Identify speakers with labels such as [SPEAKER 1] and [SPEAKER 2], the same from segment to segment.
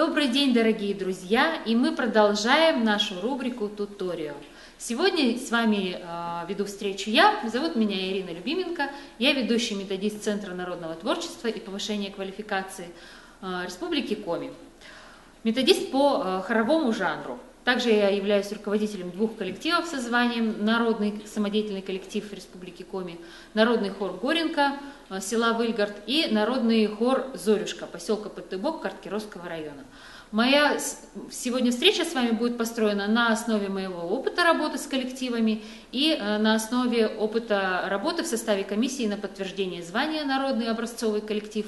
[SPEAKER 1] Добрый день, дорогие друзья, и мы продолжаем нашу рубрику «Туториал». Сегодня с вами веду встречу я, зовут меня Ирина Любименко, я ведущий методист Центра народного творчества и повышения квалификации Республики Коми. Методист по хоровому жанру. Также я являюсь руководителем двух коллективов со званием Народный самодеятельный коллектив Республики Коми, Народный хор Горенко, села Выльгард и Народный хор Зорюшка, поселка Подтыбок Карткировского района. Моя сегодня встреча с вами будет построена на основе моего опыта работы с коллективами и на основе опыта работы в составе комиссии на подтверждение звания Народный образцовый коллектив,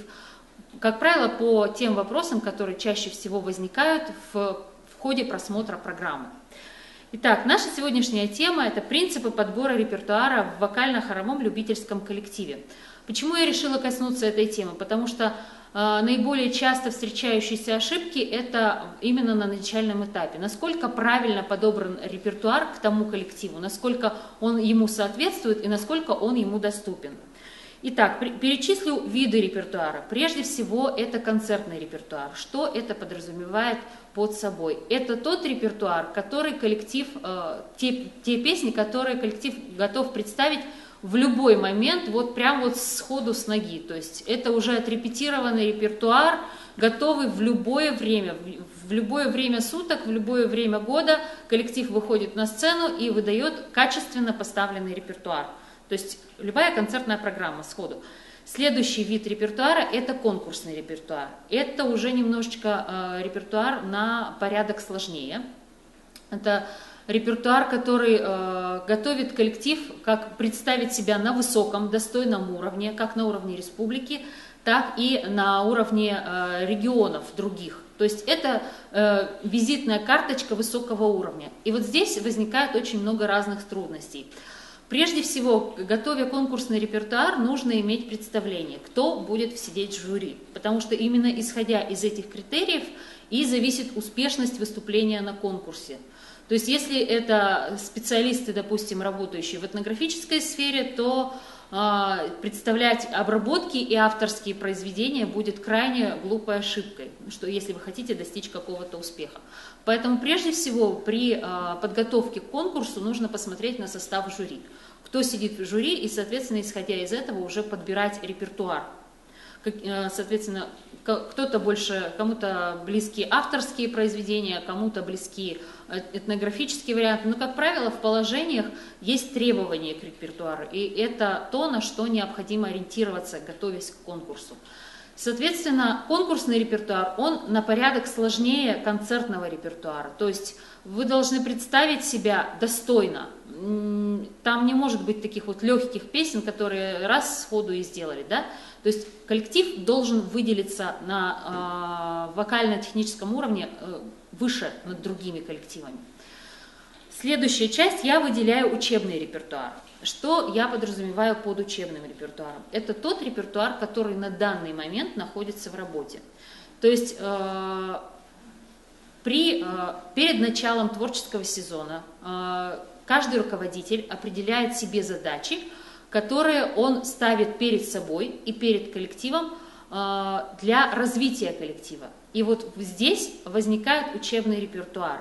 [SPEAKER 1] как правило, по тем вопросам, которые чаще всего возникают в ходе просмотра программы. Итак, наша сегодняшняя тема – это принципы подбора репертуара в вокально-хоровом любительском коллективе. Почему я решила коснуться этой темы? Потому что наиболее часто встречающиеся ошибки – это именно на начальном этапе. Насколько правильно подобран репертуар к тому коллективу, насколько он ему соответствует и насколько он ему доступен. Итак, перечислю виды репертуара. Прежде всего, это концертный репертуар. Что это подразумевает под собой? Это тот репертуар, который коллектив, те песни, которые коллектив готов представить в любой момент, вот прям вот сходу с ноги. То есть это уже отрепетированный репертуар, готовый в любое время суток, в любое время года коллектив выходит на сцену и выдает качественно поставленный репертуар. То есть любая концертная программа сходу. Следующий вид репертуара – это конкурсный репертуар. Это уже немножечко репертуар на порядок сложнее. Это репертуар, который готовит коллектив, как представить себя на высоком, достойном уровне, как на уровне республики, так и на уровне регионов других. То есть это визитная карточка высокого уровня. И вот здесь возникает очень много разных трудностей. Прежде всего, готовя конкурсный репертуар, нужно иметь представление, кто будет сидеть в жюри, потому что именно исходя из этих критериев и зависит успешность выступления на конкурсе. То есть если это специалисты, допустим, работающие в этнографической сфере, то представлять обработки и авторские произведения будет крайне глупой ошибкой, что если вы хотите достичь какого-то успеха. Поэтому прежде всего при подготовке к конкурсу нужно посмотреть на состав жюри. Кто сидит в жюри и, соответственно, исходя из этого уже подбирать репертуар. Соответственно, кому-то близкие авторские произведения, кому-то близкие этнографические варианты. Но, как правило, в положениях есть требования к репертуару. И это то, на что необходимо ориентироваться, готовясь к конкурсу. Соответственно, конкурсный репертуар, он на порядок сложнее концертного репертуара. То есть вы должны представить себя достойно. Там не может быть таких вот легких песен, которые раз сходу и сделали, да? То есть коллектив должен выделиться на вокально-техническом уровне выше над другими коллективами. Следующая часть, я выделяю учебный репертуар. Что я подразумеваю под учебным репертуаром? Это тот репертуар, который на данный момент находится в работе. То есть перед началом творческого сезона каждый руководитель определяет себе задачи, которые он ставит перед собой и перед коллективом для развития коллектива. И вот здесь возникает учебный репертуар.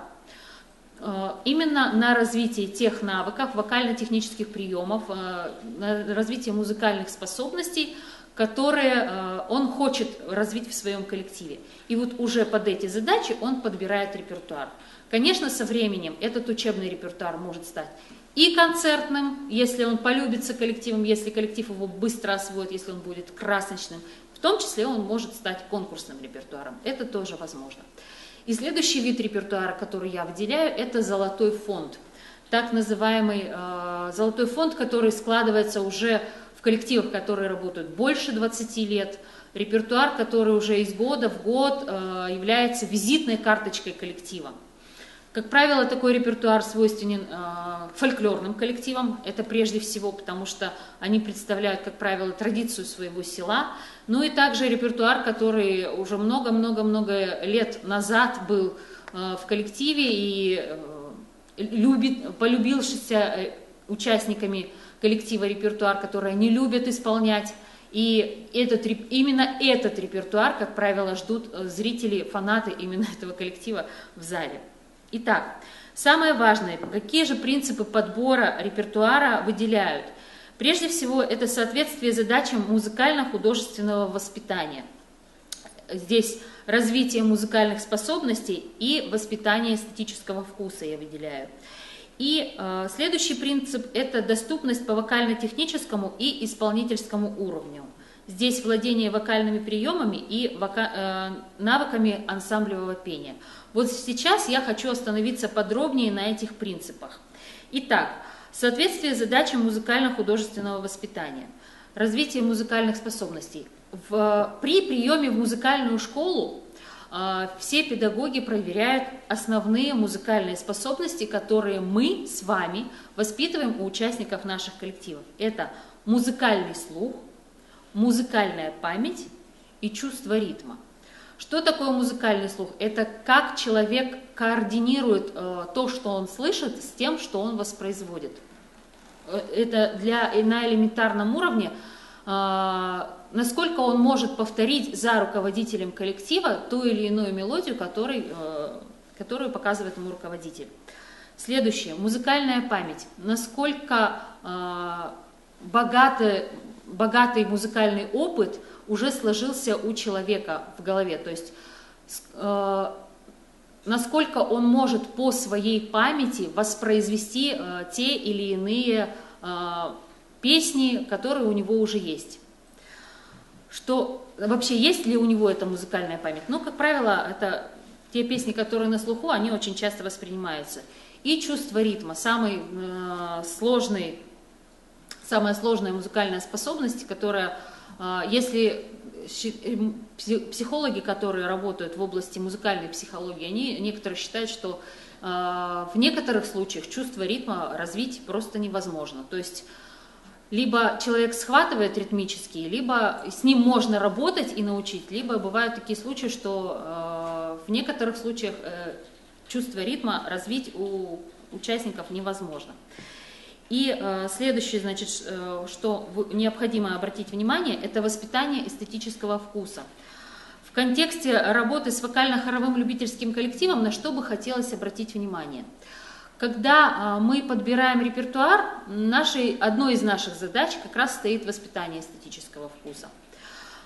[SPEAKER 1] Именно на развитие тех навыков, вокально-технических приемов, на развитие музыкальных способностей, которые он хочет развить в своем коллективе. И вот уже под эти задачи он подбирает репертуар. Конечно, со временем этот учебный репертуар может стать и концертным, если он полюбится коллективом, если коллектив его быстро освоит, если он будет красочным. В том числе он может стать конкурсным репертуаром. Это тоже возможно. И следующий вид репертуара, который я выделяю, это золотой фонд. Так называемый золотой фонд, который складывается уже в коллективах, которые работают больше 20 лет. Репертуар, который уже из года в год является визитной карточкой коллектива. Как правило, такой репертуар свойственен фольклорным коллективам. Это прежде всего, потому что они представляют, как правило, традицию своего села. Ну и также репертуар, который уже много-много-много лет назад был в коллективе и полюбившийся участниками коллектива репертуар, который они любят исполнять. И именно этот репертуар, как правило, ждут зрители, фанаты именно этого коллектива в зале. Итак, самое важное, какие же принципы подбора репертуара выделяют? Прежде всего, это соответствие задачам музыкально-художественного воспитания. Здесь развитие музыкальных способностей и воспитание эстетического вкуса я выделяю. И следующий принцип – это доступность по вокально-техническому и исполнительскому уровню. Здесь владение вокальными приемами и навыками ансамблевого пения. Вот сейчас я хочу остановиться подробнее на этих принципах. Итак, соответствие задачам музыкально-художественного воспитания, развитие музыкальных способностей. При приеме в музыкальную школу все педагоги проверяют основные музыкальные способности, которые мы с вами воспитываем у участников наших коллективов. Это музыкальный слух, музыкальная память и чувство ритма. Что такое музыкальный слух? Это как человек координирует то, что он слышит, с тем, что он воспроизводит. Это на элементарном уровне, насколько он может повторить за руководителем коллектива ту или иную мелодию, которую показывает ему руководитель. Следующее. Музыкальная память. Насколько богатый музыкальный опыт уже сложился у человека в голове. То есть насколько он может по своей памяти воспроизвести те или иные песни, которые у него уже есть. Что вообще есть ли у него эта музыкальная память? Ну, как правило, это те песни, которые на слуху, они очень часто воспринимаются. И чувство ритма, самая сложная музыкальная способность, которая, если психологи, которые работают в области музыкальной психологии, некоторые считают, что в некоторых случаях чувство ритма развить просто невозможно. То есть либо человек схватывает ритмически, либо с ним можно работать и научить, либо бывают такие случаи, что в некоторых случаях чувство ритма развить у участников невозможно. И следующее, значит, что необходимо обратить внимание, это воспитание эстетического вкуса. В контексте работы с вокально-хоровым любительским коллективом на что бы хотелось обратить внимание? Когда мы подбираем репертуар, одной из наших задач как раз стоит воспитание эстетического вкуса.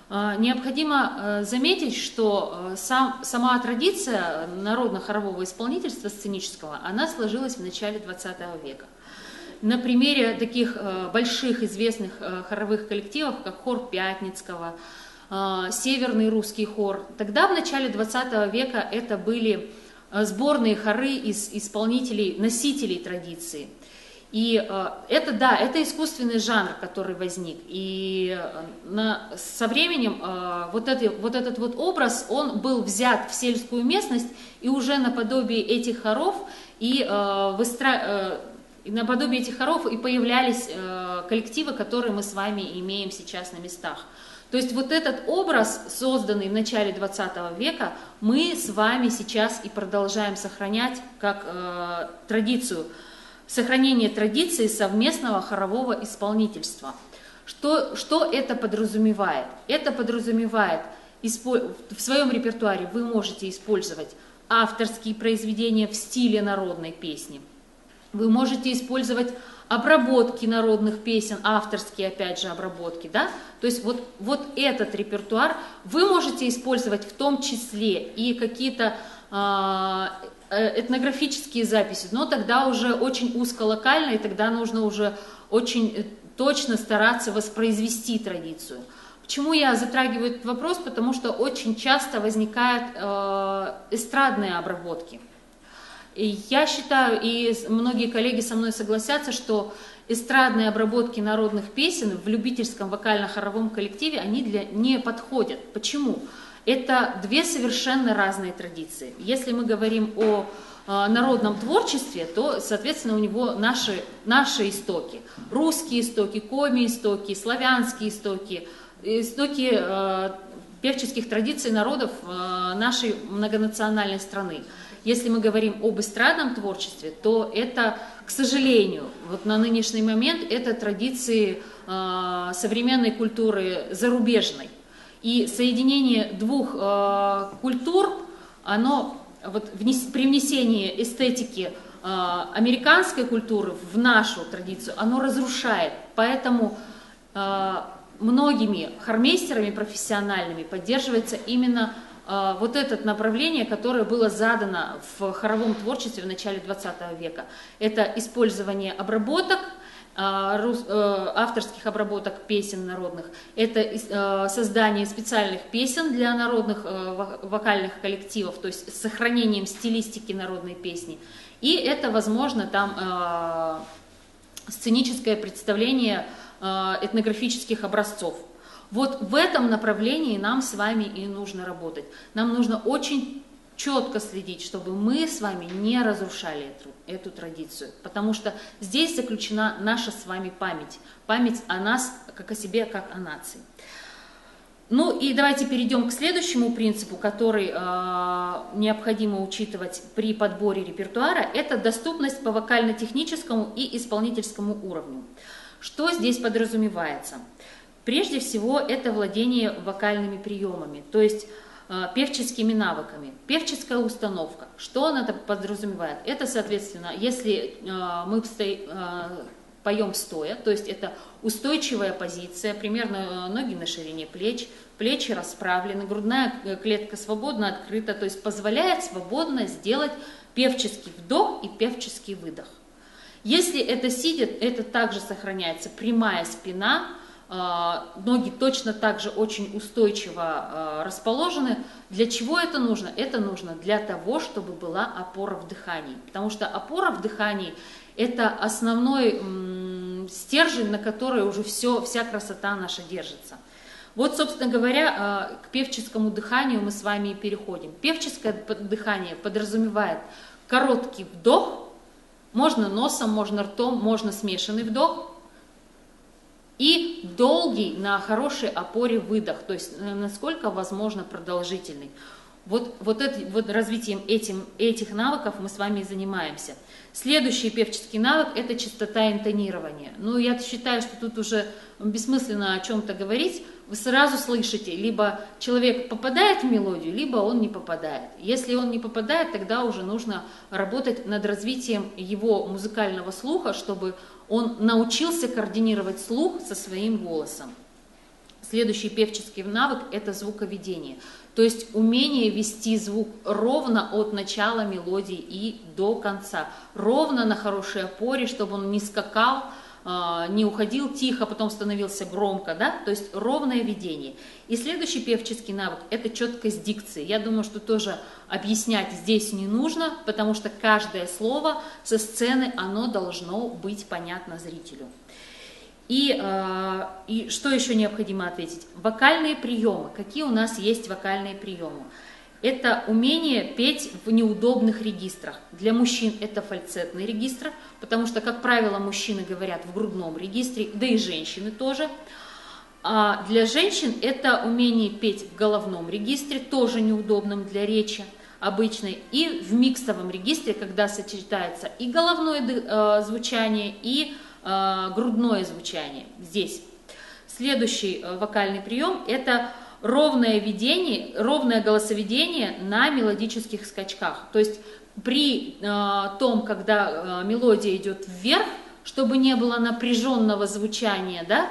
[SPEAKER 1] Необходимо заметить, что сама традиция народно-хорового исполнительства сценического, она сложилась в начале 20 века. На примере таких больших известных хоровых коллективов, как хор Пятницкого, Северный русский хор, тогда в начале 20 века это были сборные хоры из исполнителей, носителей традиции. И это искусственный жанр, который возник. И со временем вот этот образ, он был взят в сельскую местность, и уже наподобие этих хоров появлялись коллективы, которые мы с вами имеем сейчас на местах. То есть вот этот образ, созданный в начале 20 века, мы с вами сейчас и продолжаем сохранять как традицию, сохранение традиции совместного хорового исполнительства. Что это подразумевает? Это подразумевает, в своем репертуаре вы можете использовать авторские произведения в стиле народной песни. Вы можете использовать обработки народных песен, авторские, опять же, обработки, да? То есть вот этот репертуар вы можете использовать в том числе и какие-то этнографические записи, но тогда уже очень узколокально, и тогда нужно уже очень точно стараться воспроизвести традицию. Почему я затрагиваю этот вопрос? Потому что очень часто возникают эстрадные обработки. И я считаю, и многие коллеги со мной согласятся, что эстрадные обработки народных песен в любительском вокально-хоровом коллективе, они не подходят. Почему? Это две совершенно разные традиции. Если мы говорим о народном творчестве, то, соответственно, у него наши истоки. Русские истоки, коми-истоки, славянские истоки певческих традиций народов нашей многонациональной страны. Если мы говорим об эстрадном творчестве, то это, к сожалению, вот на нынешний момент это традиции современной культуры зарубежной. И соединение двух культур, оно вот при внесении эстетики американской культуры в нашу традицию, оно разрушает. Поэтому многими хормейстерами профессиональными поддерживается именно вот это направление, которое было задано в хоровом творчестве в начале 20 века. Это использование обработок, авторских обработок песен народных, это создание специальных песен для народных вокальных коллективов, то есть с сохранением стилистики народной песни. И это, возможно, там сценическое представление этнографических образцов. Вот в этом направлении нам с вами и нужно работать. Нам нужно очень четко следить, чтобы мы с вами не разрушали эту традицию, потому что здесь заключена наша с вами память. Память о нас, как о себе, как о нации. Ну и давайте перейдем к следующему принципу, который необходимо учитывать при подборе репертуара. Это доступность по вокально-техническому и исполнительскому уровню. Что здесь подразумевается? Прежде всего, это владение вокальными приемами, то есть певческими навыками, певческая установка. Что она подразумевает? Это, соответственно, если мы поем стоя, то есть это устойчивая позиция, примерно ноги на ширине плеч, плечи расправлены, грудная клетка свободно открыта, то есть позволяет свободно сделать певческий вдох и певческий выдох. Если это сидя, это также сохраняется прямая спина, ноги точно так же очень устойчиво расположены. Для чего это нужно? Это нужно для того, чтобы была опора в дыхании. Потому что опора в дыхании – это основной стержень, на который уже вся красота наша держится. Вот, собственно говоря, к певческому дыханию мы с вами и переходим. Певческое дыхание подразумевает короткий вдох, можно носом, можно ртом, можно смешанный вдох, и долгий на хорошей опоре выдох, то есть насколько возможно продолжительный. Вот развитием этих навыков мы с вами и занимаемся. Следующий певческий навык – это частота интонирования. Ну, я считаю, что тут уже бессмысленно о чем-то говорить. Вы сразу слышите, либо человек попадает в мелодию, либо он не попадает. Если он не попадает, тогда уже нужно работать над развитием его музыкального слуха, чтобы он научился координировать слух со своим голосом. Следующий певческий навык – это звуковедение. То есть умение вести звук ровно от начала мелодии и до конца. Ровно на хорошей опоре, чтобы он не скакал, не уходил тихо, потом становился громко, да? То есть ровное ведение. И следующий певческий навык – это четкость дикции. Я думаю, что тоже объяснять здесь не нужно, потому что каждое слово со сцены, оно должно быть понятно зрителю. И что еще необходимо ответить? Вокальные приемы. Какие у нас есть вокальные приемы? Это умение петь в неудобных регистрах. Для мужчин это фальцетный регистр, потому что, как правило, мужчины говорят в грудном регистре, да и женщины тоже. А для женщин это умение петь в головном регистре, тоже неудобным для речи обычной, и в миксовом регистре, когда сочетается и головное звучание, и грудное звучание здесь. Следующий вокальный прием – это ровное голосоведение на мелодических скачках. То есть при том, когда мелодия идет вверх, чтобы не было напряженного звучания, да,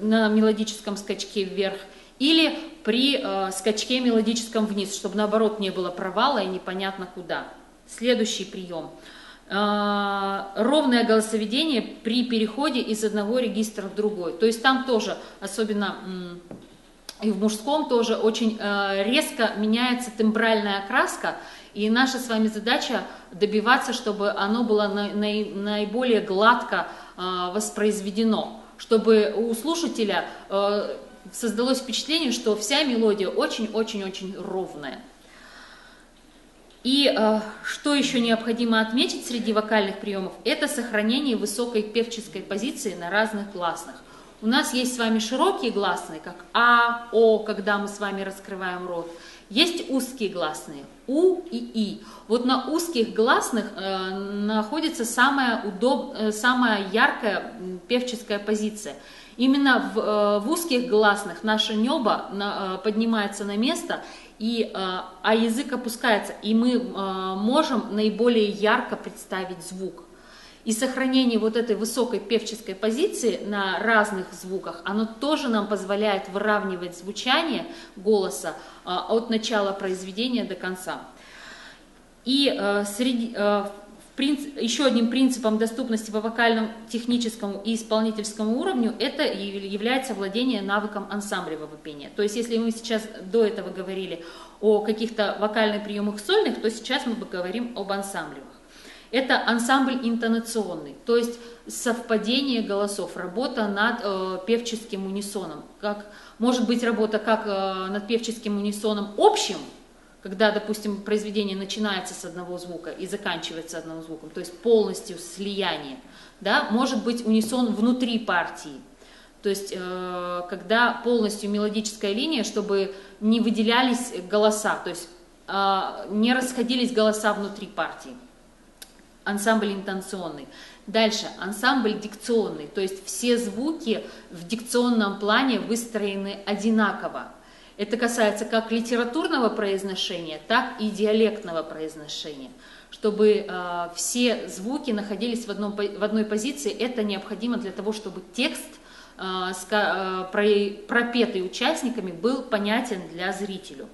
[SPEAKER 1] на мелодическом скачке вверх, или при скачке мелодическом вниз, чтобы наоборот не было провала и непонятно куда. Следующий прием. Ровное голосоведение при переходе из одного регистра в другой. То есть там тоже, особенно и в мужском, тоже очень резко меняется тембральная окраска. И наша с вами задача добиваться, чтобы оно было наиболее гладко воспроизведено, чтобы у слушателя создалось впечатление, что вся мелодия очень-очень-очень ровная. И что еще необходимо отметить среди вокальных приемов, это сохранение высокой певческой позиции на разных гласных. У нас есть с вами широкие гласные, как А, О, когда мы с вами раскрываем рот. Есть узкие гласные, У и И. Вот на узких гласных находится самая яркая певческая позиция. Именно в узких гласных наше небо поднимается на место, а язык опускается, и мы можем наиболее ярко представить звук. И сохранение вот этой высокой певческой позиции на разных звуках, оно тоже нам позволяет выравнивать звучание голоса от начала произведения до конца. И еще одним принципом доступности по вокальному, техническому и исполнительскому уровню это является владение навыком ансамблевого пения. То есть если мы сейчас до этого говорили о каких-то вокальных приемах сольных, то сейчас мы говорим об ансамблевых. Это ансамбль интонационный, то есть совпадение голосов, работа над певческим унисоном. Может быть работа как над певческим унисоном общим, когда, допустим, произведение начинается с одного звука и заканчивается одним звуком, то есть полностью слияние. Да? Может быть унисон внутри партии, то есть когда полностью мелодическая линия, чтобы не выделялись голоса, то есть не расходились голоса внутри партии. Ансамбль интонационный. Дальше ансамбль дикционный, то есть все звуки в дикционном плане выстроены одинаково. Это касается как литературного произношения, так и диалектного произношения. Чтобы все звуки находились в одной позиции, это необходимо для того, чтобы текст, пропетый участниками, был понятен для зрителя.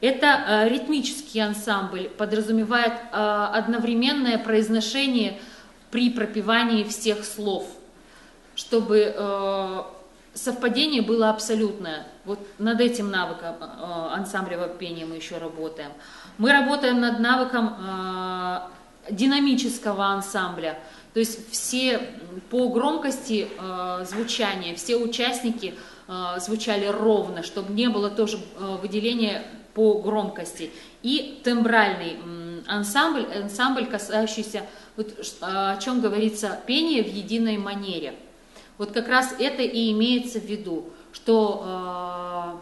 [SPEAKER 1] Это ритмический ансамбль, подразумевает одновременное произношение при пропевании всех слов, чтобы совпадение было абсолютное. Вот над этим навыком ансамблевого пения мы еще работаем. Мы работаем над навыком динамического ансамбля, то есть все по громкости звучания, все участники звучали ровно, чтобы не было тоже выделения по громкости. И тембральный ансамбль, касающийся, вот, о чем говорится, пение в единой манере. Вот как раз это и имеется в виду, что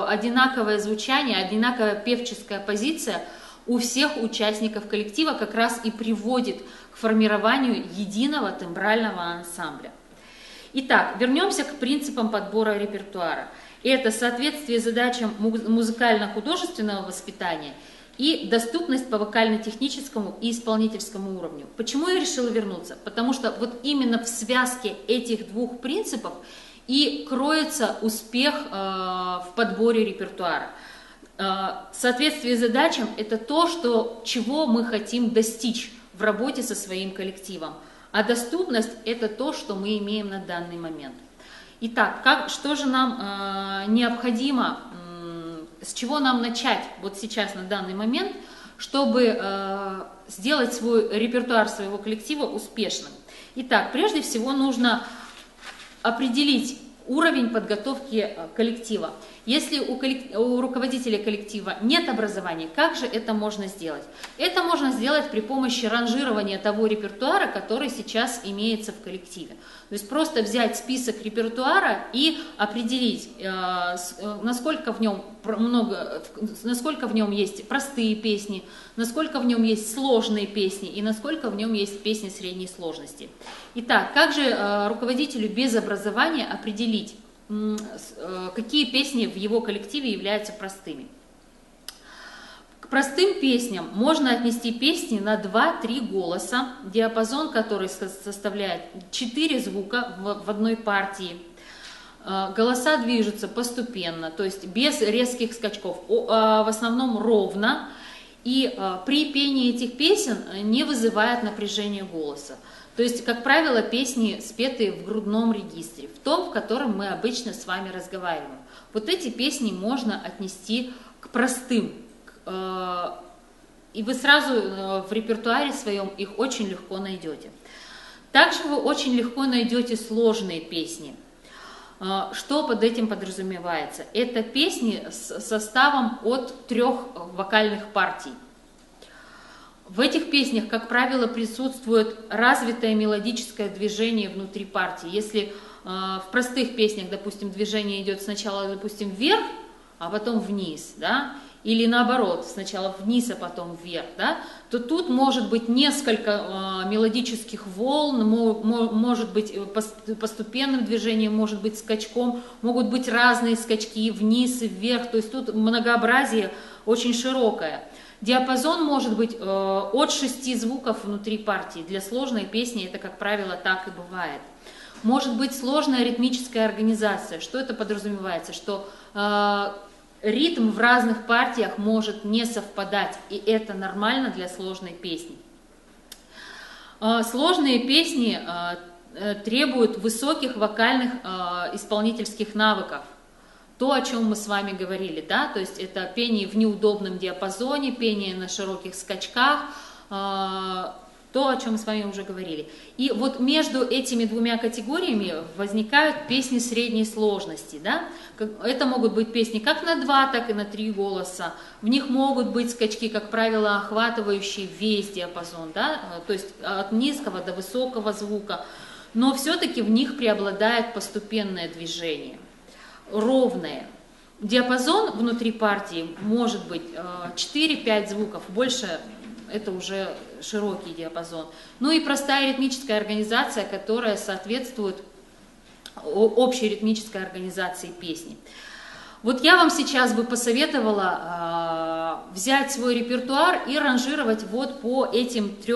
[SPEAKER 1] одинаковое звучание, одинаковая певческая позиция у всех участников коллектива как раз и приводит к формированию единого тембрального ансамбля. Итак, вернемся к принципам подбора репертуара. Это соответствие задачам музыкально-художественного воспитания и доступность по вокально-техническому и исполнительскому уровню. Почему я решила вернуться? Потому что вот именно в связке этих двух принципов и кроется успех в подборе репертуара. Соответствие задачам – это то, чего мы хотим достичь в работе со своим коллективом. А доступность – это то, что мы имеем на данный момент. Итак, что же нам необходимо, с чего нам начать вот сейчас на данный момент, чтобы сделать свой репертуар своего коллектива успешным? Итак, прежде всего нужно определить уровень подготовки коллектива. Если у руководителя коллектива нет образования, как же это можно сделать? Это можно сделать при помощи ранжирования того репертуара, который сейчас имеется в коллективе. То есть просто взять список репертуара и определить, насколько в нем есть простые песни, насколько в нем есть сложные песни и насколько в нем есть песни средней сложности. Итак, как же руководителю без образования определить, какие песни в его коллективе являются простыми? К простым песням можно отнести песни на 2-3 голоса, диапазон который составляет 4 звука в одной партии. Голоса движутся постепенно, то есть без резких скачков, в основном ровно, и при пении этих песен не вызывает напряжения голоса. То есть, как правило, песни спеты в грудном регистре, в том, в котором мы обычно с вами разговариваем. Вот эти песни можно отнести к простым. И вы сразу в репертуаре своем их очень легко найдете. Также вы очень легко найдете сложные песни. Что под этим подразумевается? Это песни с составом от 3 вокальных партий. В этих песнях, как правило, присутствует развитое мелодическое движение внутри партии. Если в простых песнях, допустим, движение идет сначала, допустим, вверх, а потом вниз, да, или наоборот, сначала вниз, а потом вверх, да, то тут может быть несколько мелодических волн, может быть постепенным движением, может быть скачком, могут быть разные скачки вниз и вверх, то есть тут многообразие очень широкое. Диапазон может быть от 6 звуков внутри партии. Для сложной песни это, как правило, так и бывает. Может быть сложная ритмическая организация. Что это подразумевается? Что ритм в разных партиях может не совпадать, и это нормально для сложной песни. Сложные песни требуют высоких вокальных исполнительских навыков. То, о чем мы с вами говорили, да, то есть это пение в неудобном диапазоне, пение на широких скачках, то, о чем мы с вами уже говорили. И вот между этими двумя категориями возникают песни средней сложности, да. Это могут быть песни как на 2, так и на 3 голоса. В них могут быть скачки, как правило, охватывающие весь диапазон, да, то есть от низкого до высокого звука, но все-таки в них преобладает постепенное движение. Ровное. Диапазон внутри партии может быть 4-5 звуков, больше это уже широкий диапазон. Ну и простая ритмическая организация, которая соответствует общей ритмической организации песни. Вот я вам сейчас бы посоветовала взять свой репертуар и ранжировать вот по этим 3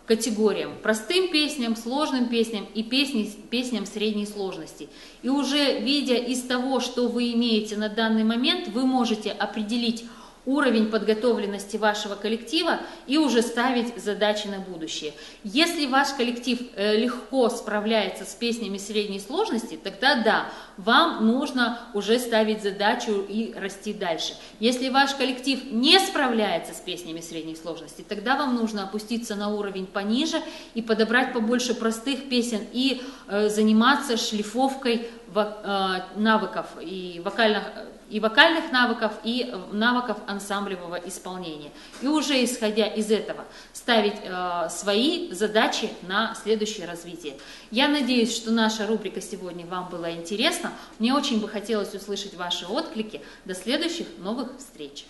[SPEAKER 1] категориям: простым песням, сложным песням и песням средней сложности. И уже видя из того, что вы имеете на данный момент, вы можете определить уровень подготовленности вашего коллектива и уже ставить задачи на будущее. Если ваш коллектив легко справляется с песнями средней сложности, тогда да, вам нужно уже ставить задачу и расти дальше. Если ваш коллектив не справляется с песнями средней сложности, тогда вам нужно опуститься на уровень пониже и подобрать побольше простых песен и заниматься шлифовкой навыков и вокальных навыков, и навыков ансамблевого исполнения. И уже исходя из этого ставить свои задачи на следующее развитие. Я надеюсь, что наша рубрика сегодня вам была интересна. Мне очень бы хотелось услышать ваши отклики. До следующих новых встреч!